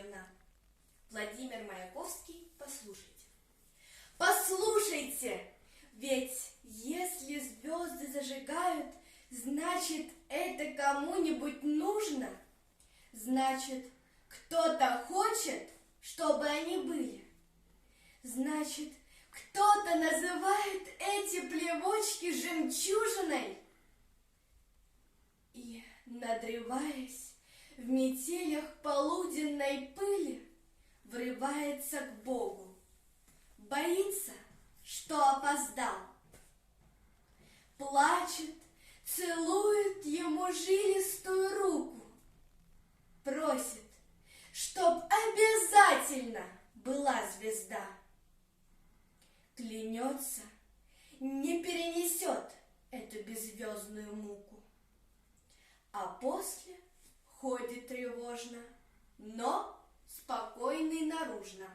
Васильевна. Владимир Маяковский, послушайте. Послушайте, ведь если звезды зажигают, значит, это кому-нибудь нужно. Значит, кто-то хочет, чтобы они были. Значит, кто-то называет эти плевочки жемчужиной. И, надрываясь в метелях полуденной пыли, врывается к Богу, боится, что опоздал. Плачет, целует ему жилистую руку, просит, чтоб обязательно была звезда. Клянется, не перенесет эту беззвездную муку, а после ходит тревожно, но спокойный наружно.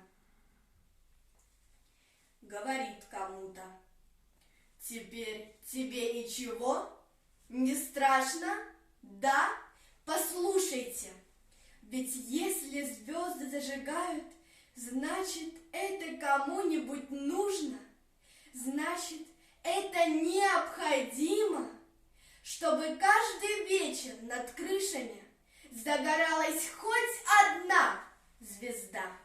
Говорит кому-то: теперь тебе ничего? Не страшно? Да? Послушайте, ведь если звезды зажигают, значит, это кому-нибудь нужно. Значит, это необходимо, чтобы каждый вечер над крышами загоралась хоть одна звезда.